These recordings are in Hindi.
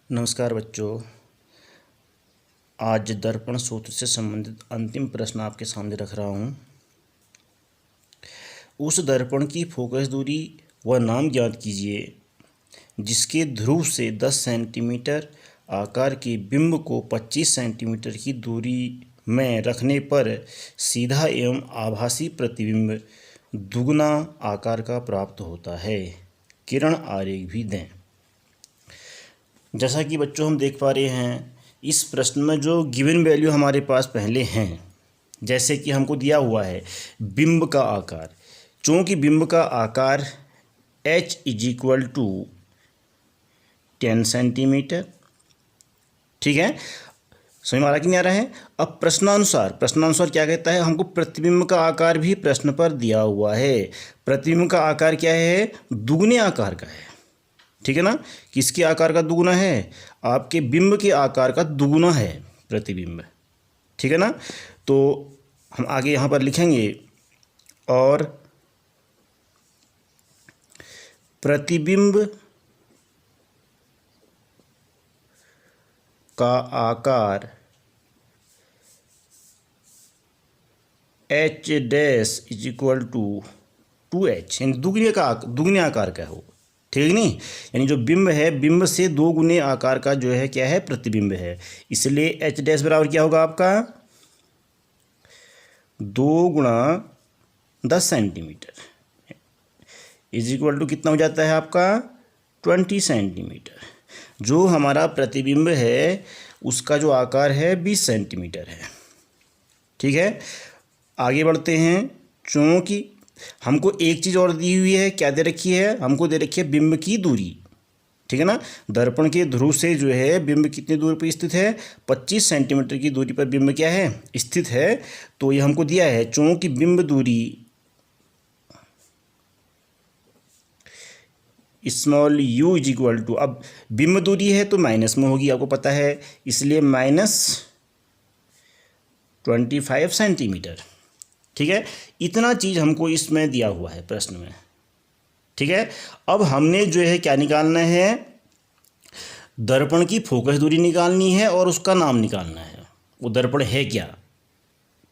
नमस्कार बच्चों। आज दर्पण सूत्र से संबंधित अंतिम प्रश्न आपके सामने रख रहा हूँ। उस दर्पण की फोकस दूरी व नाम ज्ञात कीजिए जिसके ध्रुव से 10 सेंटीमीटर आकार के बिंब को 25 सेंटीमीटर की दूरी में रखने पर सीधा एवं आभासी प्रतिबिंब दुगना आकार का प्राप्त होता है। किरण आरेख भी दें। जैसा कि बच्चों हम देख पा रहे हैं, इस प्रश्न में जो गिवन वैल्यू हमारे पास पहले हैं, जैसे कि हमको दिया हुआ है बिंब का आकार। चूँकि बिंब का आकार h = 10 सेंटीमीटर, ठीक है। समझ में आ रहा कि नहीं आ रहा है? अब प्रश्नानुसार क्या कहता है, हमको प्रतिबिंब का आकार भी प्रश्न पर दिया हुआ है। प्रतिबिंब का आकार क्या है? दुगने आकार का है, ठीक है ना। किसके आकार का दुगुना है? आपके बिंब के आकार का दुगुना है प्रतिबिंब, ठीक है ना। तो हम आगे यहाँ पर लिखेंगे, और प्रतिबिंब का आकार h डैश = 2h, यानी दुगने आकार का हो, ठीक है नहीं। यानी जो बिंब है, बिंब से 2 गुने आकार का जो है क्या है? प्रतिबिंब है। इसलिए h डैश बराबर क्या होगा आपका? 2 × 10 सेंटीमीटर = कितना हो जाता है आपका? 20 सेंटीमीटर। जो हमारा प्रतिबिंब है उसका जो आकार है 20 सेंटीमीटर है, ठीक है। आगे बढ़ते हैं। चूँकि हमको एक चीज़ और दी हुई है, क्या दे रखी है? हमको दे रखी है बिंब की दूरी, ठीक है ना। दर्पण के ध्रुव से जो है बिंब कितनी दूरी पर स्थित है? 25 सेंटीमीटर की दूरी पर बिंब क्या है? स्थित है। तो ये हमको दिया है, चूँकि बिंब दूरी स्मॉल u = अब बिंब दूरी है तो माइनस में होगी, आपको पता है, इसलिए -25 सेंटीमीटर, ठीक है। इतना चीज़ हमको इसमें दिया हुआ है प्रश्न में, ठीक है। अब हमने जो है क्या निकालना है? दर्पण की फोकस दूरी निकालनी है और उसका नाम निकालना है, वो दर्पण है क्या,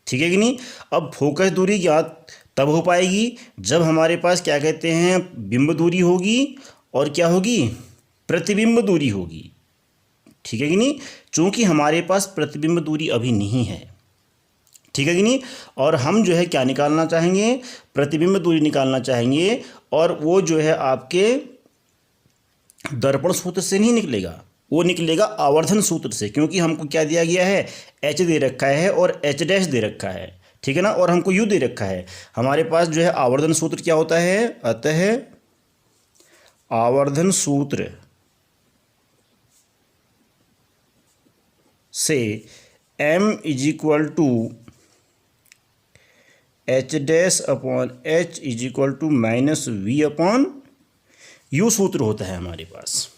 ठीक है कि नहीं। अब फोकस दूरी ज्ञात तब हो पाएगी जब हमारे पास क्या कहते हैं, बिंब दूरी होगी और क्या होगी? प्रतिबिंब दूरी होगी, ठीक है कि नहीं। चूँकि हमारे पास प्रतिबिंब दूरी अभी नहीं है, ठीक है कि नहीं। और हम जो है क्या निकालना चाहेंगे? प्रतिबिंब दूरी निकालना चाहेंगे, और वो जो है आपके दर्पण सूत्र से नहीं निकलेगा, वो निकलेगा आवर्धन सूत्र से। क्योंकि हमको क्या दिया गया है? h दे रखा है और h डैश दे रखा है, ठीक है ना, और हमको u दे रखा है। हमारे पास जो है आवर्धन सूत्र क्या होता है? अतः आवर्धन सूत्र से m = h dash upon h = -v/u सूत्र होता है हमारे पास,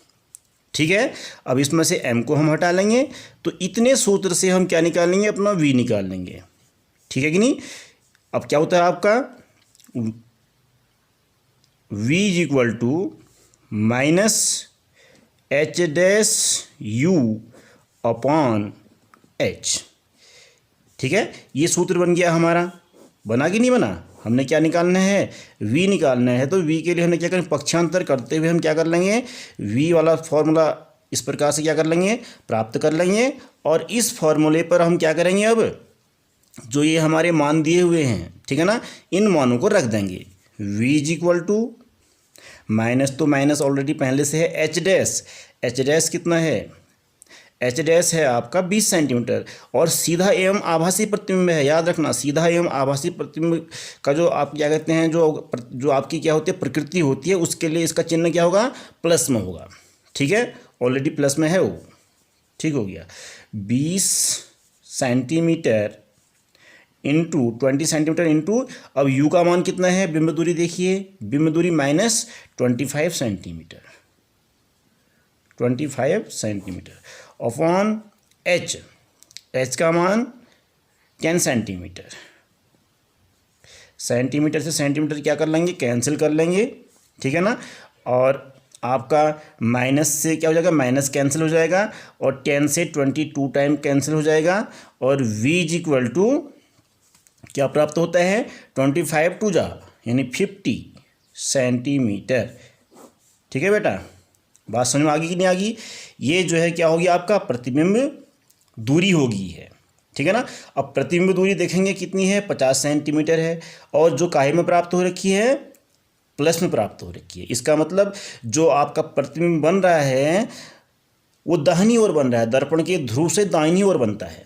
ठीक है। अब इसमें से m को हम हटा लेंगे, तो इतने सूत्र से हम क्या निकालेंगे? अपना v निकाल लेंगे, ठीक है कि नहीं। अब क्या होता है आपका? v = -h dash u upon h, ठीक है। ये सूत्र बन गया हमारा। बना कि नहीं बना? हमने क्या निकालना है? v निकालना है। तो v के लिए हमने क्या करें? पक्षांतर करते हुए हम क्या कर लेंगे? v वाला फॉर्मूला इस प्रकार से क्या कर लेंगे? प्राप्त कर लेंगे। और इस फॉर्मूले पर हम क्या करेंगे? अब जो ये हमारे मान दिए हुए हैं, ठीक है ना, इन मानों को रख देंगे। v = माइनस, तो माइनस ऑलरेडी पहले से है, h डैश कितना है? h डैश है आपका 20 सेंटीमीटर, और सीधा एवं आभासी प्रतिबिंब है। याद रखना, सीधा एवं आभासी प्रतिबिंब का जो आप क्या कहते हैं, जो आपकी क्या होती है, प्रकृति होती है, उसके लिए इसका चिन्ह क्या होगा? प्लस में होगा, ठीक है। ऑलरेडी प्लस में है वो, ठीक हो गया। 20 सेंटीमीटर इंटू 20 सेंटीमीटर इंटू, अब u का मान कितना है? बिंब दूरी देखिए, बिंब दूरी -25 सेंटीमीटर, 25 सेंटीमीटर अपॉन h का मान 10 सेंटीमीटर। सेंटीमीटर से सेंटीमीटर क्या कर लेंगे? कैंसिल कर लेंगे, ठीक है ना। और आपका माइनस से क्या हो जाएगा, माइनस कैंसिल हो जाएगा और 10 से 22 टाइम कैंसिल हो जाएगा और v इज इक्वल टू क्या प्राप्त होता है, 25 टू जा यानी 50 सेंटीमीटर। ठीक है बेटा, बात समझ में आ गई कि नहीं आ गई। ये जो है क्या होगी, आपका प्रतिबिंब दूरी होगी है। ठीक है ना। अब प्रतिबिंब दूरी देखेंगे कितनी है, 50 सेंटीमीटर है और जो काहे में प्राप्त हो रखी है, प्लस में प्राप्त हो रखी है। इसका मतलब जो आपका प्रतिबिंब बन रहा है वो दाहिनी ओर बन रहा है, दर्पण के ध्रुव से दाहिनी ओर बनता है।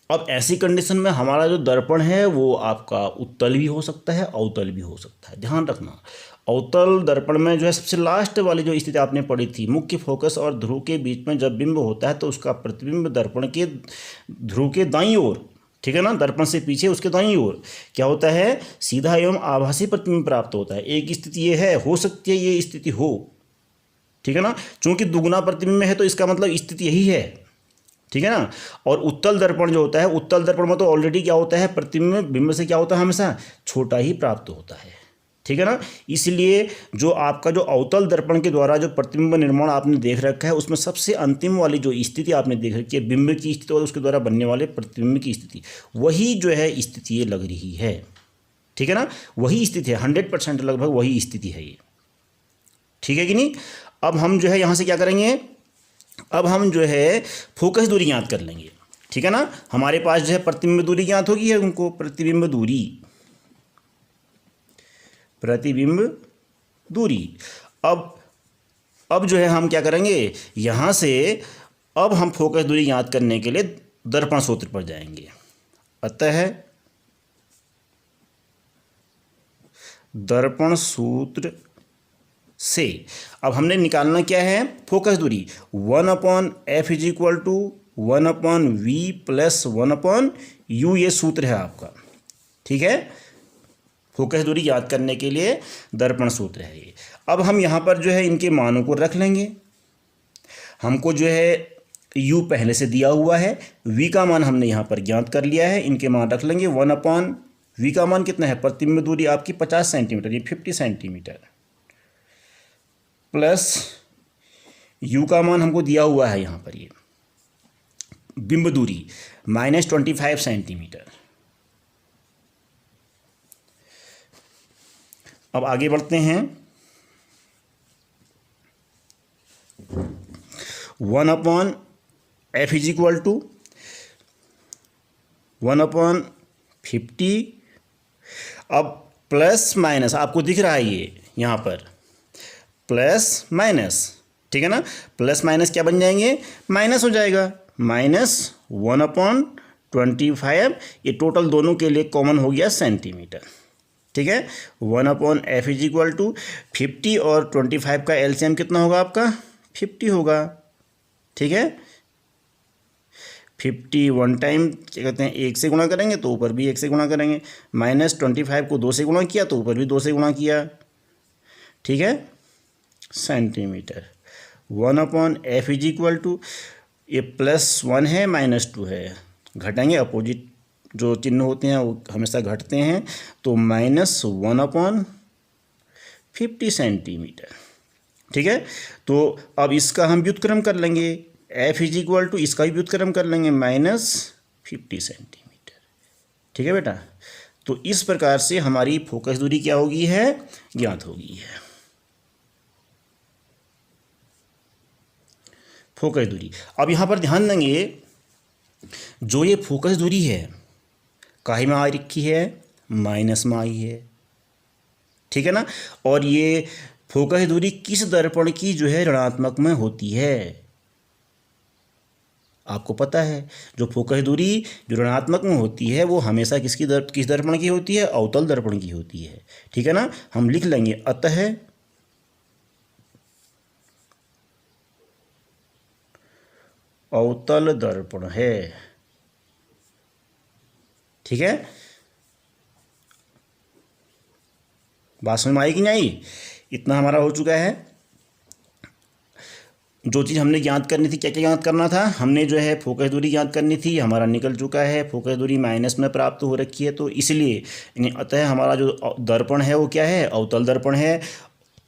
अब ऐसी कंडीशन में हमारा जो दर्पण है वो आपका उत्तल भी हो सकता है, अवतल भी हो सकता है। ध्यान रखना, अवतल दर्पण में जो है सबसे लास्ट वाली जो स्थिति आपने पढ़ी थी, मुख्य फोकस और ध्रुव के बीच में जब बिंब होता है तो उसका प्रतिबिंब दर्पण के ध्रुव के दाईं ओर, ठीक है ना, दर्पण से पीछे उसके दाईं ओर क्या होता है, सीधा एवं आभासी प्रतिबिंब प्राप्त होता है। एक स्थिति ये है, हो सकती है ये स्थिति हो, ठीक है ना, चूंकि दुगुना प्रतिबिंब है तो इसका मतलब स्थिति यही है। ठीक है ना। और उत्तल दर्पण जो होता है, उत्तल दर्पण में तो ऑलरेडी क्या होता है, प्रतिबिंब बिंब से क्या होता है, हमेशा छोटा ही प्राप्त होता है। ठीक है ना। इसलिए जो आपका जो अवतल दर्पण के द्वारा जो प्रतिबिंब निर्माण आपने देख रखा है उसमें सबसे अंतिम वाली जो स्थिति आपने देख रखी है, बिंब की स्थिति और उसके द्वारा बनने वाले प्रतिबिंब की स्थिति, वही जो है स्थिति ये लग रही है। ठीक है ना, वही स्थिति है, 100% लगभग वही स्थिति है ये। ठीक है कि नहीं। अब हम जो है यहाँ से क्या करेंगे, अब हम जो है फोकस दूरी ज्ञात कर लेंगे। ठीक है ना। हमारे पास जो है प्रतिबिंब दूरी ज्ञात होगी है उनको, प्रतिबिंब दूरी, प्रतिबिंब दूरी। अब जो है हम क्या करेंगे, यहाँ से अब हम फोकस दूरी ज्ञात करने के लिए दर्पण सूत्र पर जाएंगे। अतः दर्पण सूत्र से अब हमने निकालना क्या है, फोकस दूरी 1/f is equal to 1/v plus 1/u, ये सूत्र है आपका। ठीक है, फोकस दूरी याद करने के लिए दर्पण सूत्र है ये। अब हम यहाँ पर जो है इनके मानों को रख लेंगे। हमको जो है u पहले से दिया हुआ है, v का मान हमने यहाँ पर ज्ञात कर लिया है, इनके मान रख लेंगे। 1/v का मान कितना है, प्रतिबिंब दूरी आपकी 50 सेंटीमीटर, ये 50 सेंटीमीटर, प्लस u का मान हमको दिया हुआ है यहाँ पर, ये बिंब दूरी -25 सेंटीमीटर। अब आगे बढ़ते हैं। 1/f is equal to 1/50। अब प्लस माइनस आपको दिख रहा है ये यहाँ पर, प्लस माइनस, ठीक है ना, प्लस माइनस क्या बन जाएंगे, माइनस हो जाएगा, -1/25। ये टोटल दोनों के लिए कॉमन हो गया सेंटीमीटर। ठीक है, 1/f इज इक्वल टू 50 और 25 का एलसीएम कितना होगा आपका, 50 होगा। ठीक है, 50 वन टाइम क्या कहते हैं 1 से गुणा करेंगे तो ऊपर भी 1 से गुणा करेंगे, -25 को 2 से गुणा किया तो ऊपर भी 2 से गुणा किया। ठीक है, centimetre. 1/f is equal to, ये +1 है -2 है, घटेंगे, अपोजिट जो चिन्ह होते हैं वो हमेशा घटते हैं, तो -1/50 सेंटीमीटर। ठीक है, तो अब इसका हम व्युत्क्रम कर लेंगे, f इज इक्वल टू, इसका भी व्युत्क्रम कर लेंगे -50 सेंटीमीटर। ठीक है बेटा, तो इस प्रकार से हमारी फोकस दूरी क्या होगी है, ज्ञात होगी है। फोकस दूरी। अब यहाँ पर ध्यान देंगे, जो ये फोकस दूरी है काहे में आ रखी है, माइनस में आई है। ठीक है ना, और ये फोकस दूरी किस दर्पण की जो है ऋणात्मक में होती है, आपको पता है। जो फोकस दूरी जो ऋणात्मक में होती है वो हमेशा किस दर्पण की होती है, अवतल दर्पण की होती है। ठीक है ना, हम लिख लेंगे अतः अवतल दर्पण है। ठीक है, बात समझ में आई कि नहीं आई, इतना हमारा हो चुका है। जो चीज़ हमने ज्ञात करनी थी, क्या क्या ज्ञात करना था, हमने जो है फोकस दूरी ज्ञात करनी थी, हमारा निकल चुका है, फोकस दूरी माइनस में प्राप्त हो रखी है, तो इसलिए अतः हमारा जो दर्पण है वो क्या है, अवतल दर्पण है।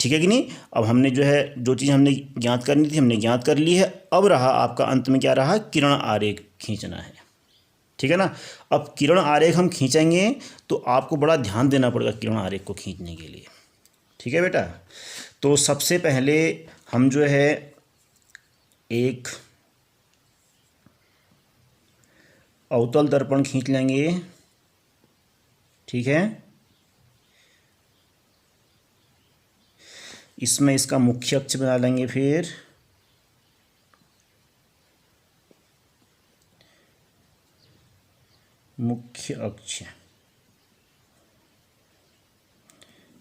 ठीक है कि नहीं। अब हमने जो है जो चीज़ हमने ज्ञात करनी थी हमने ज्ञात कर ली है। अब रहा आपका अंत में क्या रहा, किरण आरेख खींचना है, ठीक है ना। अब किरण आरेख हम खींचेंगे तो आपको बड़ा ध्यान देना पड़ेगा किरण आरेख को खींचने के लिए, ठीक है बेटा। तो सबसे पहले हम जो है एक अवतल दर्पण खींच लेंगे, ठीक है। इसमें इसका मुख्य अक्ष बना लेंगे, फिर मुख्य अक्ष।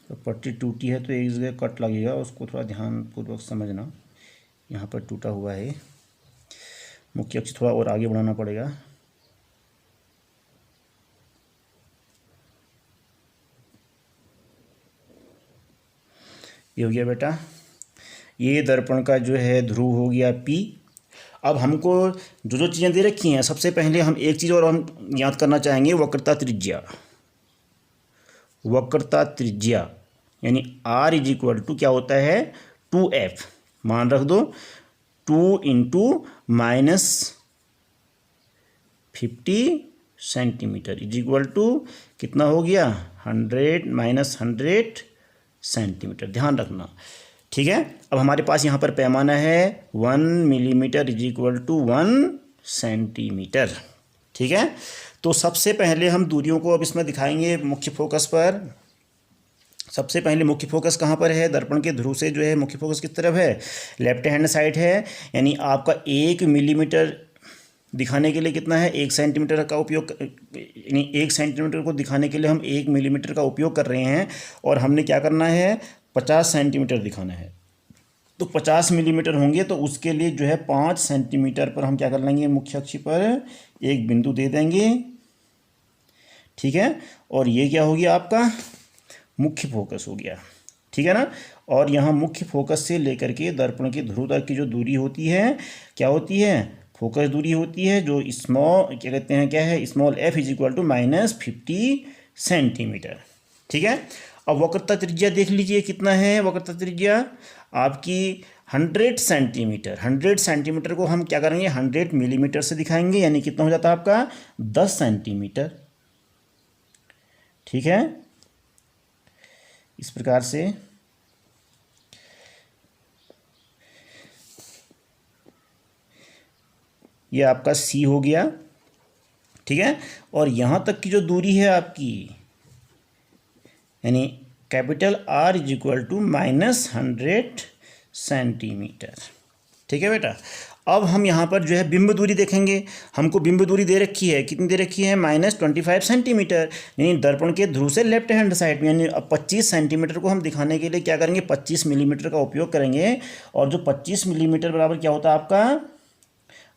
तो पट्टी टूटी है तो एक जगह कट लगेगा, उसको थोड़ा ध्यान पूर्वक समझना। यहाँ पर टूटा हुआ है, मुख्य अक्ष थोड़ा और आगे बढ़ाना पड़ेगा। ये हो गया बेटा, ये दर्पण का जो है ध्रुव हो गया P। अब हमको जो जो चीज़ें दे रखी हैं, सबसे पहले हम एक चीज़ और हम याद करना चाहेंगे, वक्रता त्रिज्या। वक्रता त्रिज्या यानी R इज इक्वल टू क्या होता है, 2F। मान रख दो 2 into minus 50 centimetre is equal to कितना हो गया, 100 माइनस 100 सेंटीमीटर। ध्यान रखना, ठीक है। अब हमारे पास यहाँ पर पैमाना है 1 millimetre is equal to 1 centimetre, ठीक है। तो सबसे पहले हम दूरियों को अब इसमें दिखाएंगे मुख्य फोकस पर। सबसे पहले मुख्य फोकस कहाँ पर है, दर्पण के ध्रुव से जो है मुख्य फोकस किस तरफ है, लेफ्ट हैंड साइड है। यानी आपका 1 मिलीमीटर दिखाने के लिए कितना है, 1 सेंटीमीटर का उपयोग, यानी 1 सेंटीमीटर को दिखाने के लिए हम 1 मिलीमीटर का उपयोग कर रहे हैं। और हमने क्या करना है, 50 सेंटीमीटर दिखाना है। तो 50 मिलीमीटर होंगे तो उसके लिए जो है 5 सेंटीमीटर पर हम क्या कर लेंगे, मुख्य अक्ष पर एक बिंदु दे देंगे, ठीक है। और ये क्या हो गया, आपका मुख्य फोकस हो गया, ठीक है ना। और यहाँ मुख्य फोकस से लेकर के दर्पण के ध्रुव तक की जो दूरी होती है क्या होती है, फोकस दूरी होती है, जो स्मॉल क्या कहते हैं, क्या है, small f is equal to -50 centimetre, ठीक है। अब वक्रता त्रिज्या देख लीजिए कितना है, वक्रता त्रिज्या आपकी 100 सेंटीमीटर। 100 सेंटीमीटर को हम क्या करेंगे, 100 मिलीमीटर से दिखाएंगे, यानी कितना हो जाता है आपका 10 सेंटीमीटर, ठीक है। इस प्रकार से ये आपका C हो गया, ठीक है। और यहाँ तक की जो दूरी है आपकी, यानी capital R is equal to -100 centimetre, ठीक है बेटा। अब हम यहाँ पर जो है बिंब दूरी देखेंगे। हमको बिंब दूरी दे रखी है, कितनी दे रखी है, -25 सेंटीमीटर, यानी दर्पण के ध्रुव से लेफ्ट हैंड साइड में। यानी अब 25 सेंटीमीटर को हम दिखाने के लिए क्या करेंगे, 25 मिलीमीटर का उपयोग करेंगे। और जो 25 मिलीमीटर बराबर क्या होता है आपका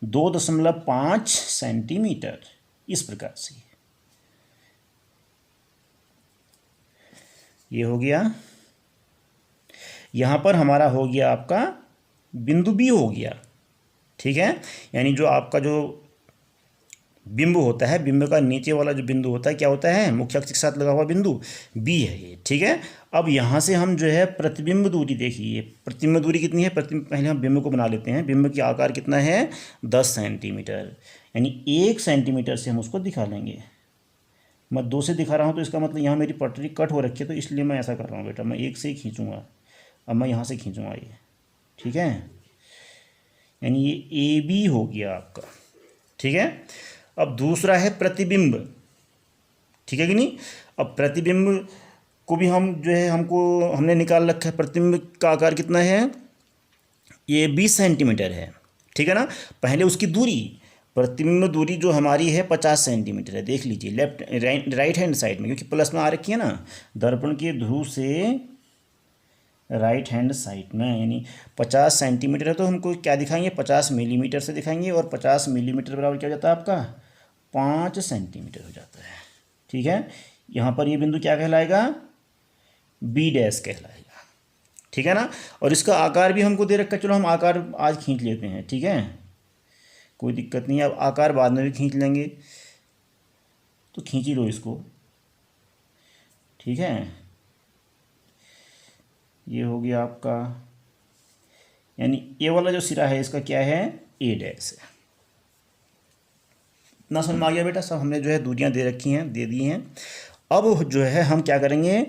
2.5 सेंटीमीटर, इस प्रकार से ये हो गया। यहाँ पर हमारा हो गया आपका बिंदु B हो गया, ठीक है। यानी जो आपका जो बिंब होता है, बिंब का नीचे वाला जो बिंदु होता है क्या होता है, मुख्य अक्ष के साथ लगा हुआ बिंदु B है ये, ठीक है। अब यहाँ से हम जो है प्रतिबिंब दूरी देखिए, प्रतिबिंब दूरी कितनी है, पहले हम बिंब को बना लेते हैं। बिंब की आकार कितना है 10 सेंटीमीटर, यानी 1 सेंटीमीटर से हम उसको दिखा लेंगे। मैं 2 से दिखा रहा हूँ तो इसका मतलब यहाँ मेरी पटरी कट हो रखी है, तो इसलिए मैं ऐसा कर रहा हूँ बेटा, मैं 1 से ही खींचूँगा। अब मैं यहाँ से खींचूँगा ये, ठीक है। यानी ये AB हो गया आपका, ठीक है। अब दूसरा है प्रतिबिंब, ठीक है कि नहीं। अब प्रतिबिंब को भी हम जो है हमने निकाल रखा है, प्रतिबिंब का आकार कितना है, ये 20 सेंटीमीटर है, ठीक है ना। पहले उसकी दूरी, प्रतिबिंब दूरी जो हमारी है 50 सेंटीमीटर है, देख लीजिए लेफ्ट राइट हैंड साइड में, क्योंकि प्लस में आ रखी है ना, दर्पण के ध्रुव से राइट हैंड साइड में, यानी 50 सेंटीमीटर है। तो हमको क्या दिखाएंगे, 50 मिलीमीटर से दिखाएंगे। और 50 मिलीमीटर बराबर क्या हो जाता है आपका 5 सेंटीमीटर हो जाता है, ठीक है। यहाँ पर ये बिंदु क्या कहलाएगा, B डैश कहलाएगा, ठीक है ना। और इसका आकार भी हमको दे रखा है, चलो हम आकार आज खींच लेते हैं, ठीक है, कोई दिक्कत नहीं है। अब आकार बाद में भी खींच लेंगे, तो खींच ही लो इसको, ठीक है। ये हो गया आपका, यानी ए वाला जो सिरा है इसका क्या है, ए डैश है। इतना समझ में आ गया बेटा, सब हमने जो है दूरियां दे रखी हैं, दे दी हैं। अब जो है हम क्या करेंगे,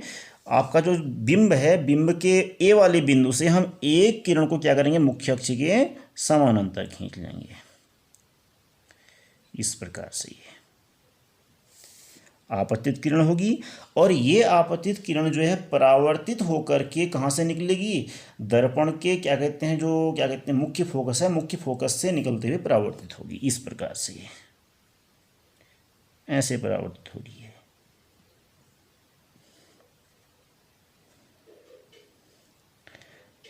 आपका जो बिंब है, बिंब के ए वाले बिंदु से हम एक किरण को क्या करेंगे, मुख्य अक्ष के समानांतर खींच लेंगे, इस प्रकार से ये आपतित किरण होगी। और ये आपतित किरण जो है परावर्तित होकर के कहाँ से निकलेगी, दर्पण के क्या कहते हैं, जो क्या कहते हैं मुख्य फोकस है, मुख्य फोकस से निकलते हुए परावर्तित होगी, इस प्रकार से ये ऐसे परावर्तित हो रही है।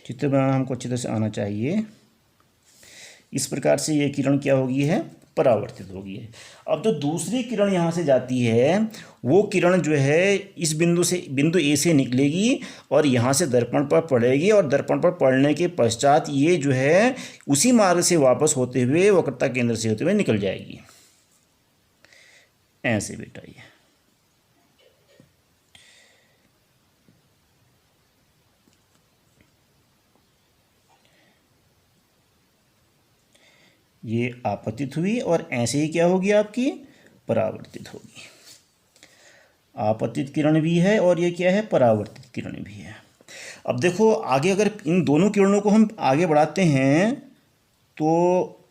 चित्र बनाना हमको अच्छी तरह से आना चाहिए। इस प्रकार से ये किरण क्या होगी है, परावर्तित होगी है। अब जो दूसरी किरण यहाँ से जाती है, वो किरण जो है इस बिंदु से, बिंदु ए से निकलेगी और यहाँ से दर्पण पर पड़ेगी, और दर्पण पर पड़ने के पश्चात ये जो है उसी मार्ग से वापस होते हुए वक्रता केंद्र से होते हुए निकल जाएगी, ऐसे बेटा। ये आपतित हुई और ऐसे ही क्या होगी, आपकी परावर्तित होगी। आपतित किरण भी है और ये क्या है, परावर्तित किरण भी है। अब देखो आगे, अगर इन दोनों किरणों को हम आगे बढ़ाते हैं तो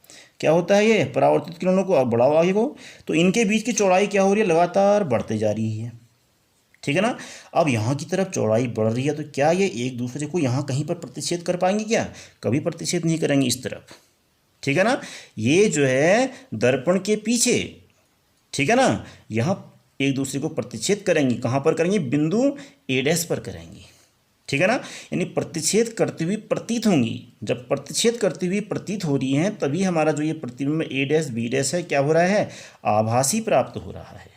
क्या होता है, ये परावर्तित किरणों को बढ़ाओ आगे को, तो इनके बीच की चौड़ाई क्या हो रही है, लगातार बढ़ते जा रही है, ठीक है ना। अब यहाँ की तरफ चौड़ाई बढ़ रही है, तो क्या ये एक दूसरे को यहाँ कहीं पर प्रतिच्छेद कर पाएंगे, क्या कभी प्रतिच्छेद नहीं करेंगे इस तरफ, ठीक है ना। ये जो है दर्पण के पीछे, ठीक है ना, यहाँ एक दूसरे को प्रतिच्छेद करेंगी, कहाँ पर करेंगे, बिंदु ए डैश पर करेंगी, ठीक है ना। यानी प्रतिच्छेद करती हुई प्रतीत होंगी। जब प्रतिच्छेद करती हुई प्रतीत हो रही हैं तभी हमारा जो ये प्रतिबिंब ए डैश बी डैश है क्या हो रहा है, आभासी प्राप्त हो रहा है,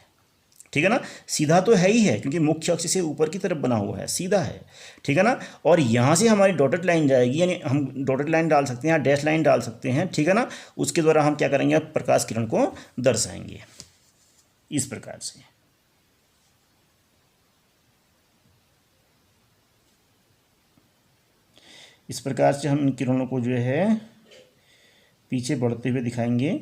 ठीक है ना। सीधा तो है ही है क्योंकि मुख्य अक्ष से ऊपर की तरफ बना हुआ है, सीधा है, ठीक है ना। और यहाँ से हमारी डॉटेड लाइन जाएगी, यानी हम डॉटेड लाइन डाल सकते हैं, डैश लाइन डाल सकते हैं, ठीक है ना। उसके द्वारा हम क्या करेंगे, प्रकाश किरण को दर्शाएंगे इस प्रकार से। इस प्रकार से हम इन किरणों को जो है पीछे बढ़ते हुए दिखाएंगे।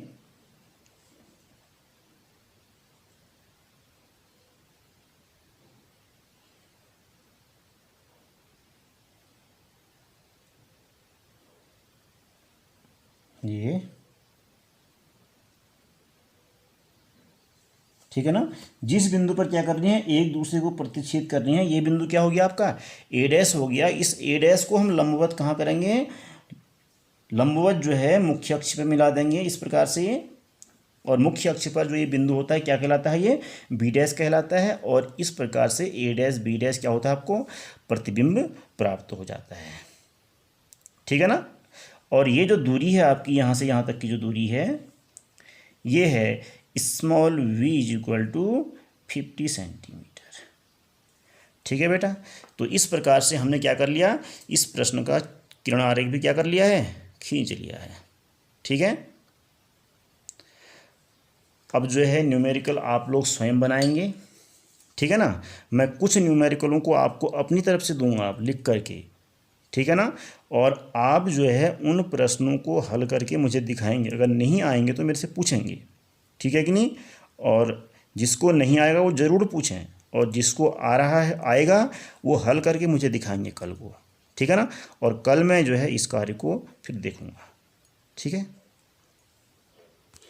ये ठीक है ना। जिस बिंदु पर क्या कर रही हैं, एक दूसरे को प्रतिच्छेद कर रही हैं, ये बिंदु क्या हो गया आपका, ए डैश हो गया। इस ए डैश को हम लंबवत कहाँ करेंगे, लंबवत जो है मुख्य अक्ष पे मिला देंगे इस प्रकार से ये। और मुख्य अक्ष पर जो ये बिंदु होता है क्या कहलाता है, ये बी डैश कहलाता है। और इस प्रकार से ए डैश बी डैश क्या होता है, आपको प्रतिबिंब प्राप्त हो जाता है, ठीक है ना। और ये जो दूरी है आपकी यहाँ से यहाँ तक की जो दूरी है, ये है small v is equal to 50 centimetre, ठीक है बेटा। तो इस प्रकार से हमने क्या कर लिया, इस प्रश्न का किरण आरेख भी क्या कर लिया है, खींच लिया है, ठीक है। अब जो है न्यूमेरिकल आप लोग स्वयं बनाएंगे, ठीक है ना। मैं कुछ न्यूमेरिकलों को आपको अपनी तरफ से दूंगा, आप लिख करके, ठीक है ना। और आप जो है उन प्रश्नों को हल करके मुझे दिखाएंगे, अगर नहीं आएंगे तो मेरे से पूछेंगे, ठीक है कि नहीं। और जिसको नहीं आएगा वो ज़रूर पूछें, और जिसको आ रहा है आएगा वो हल करके मुझे दिखाएंगे कल को, ठीक है ना। और कल मैं जो है इस कार्य को फिर देखूंगा, ठीक है।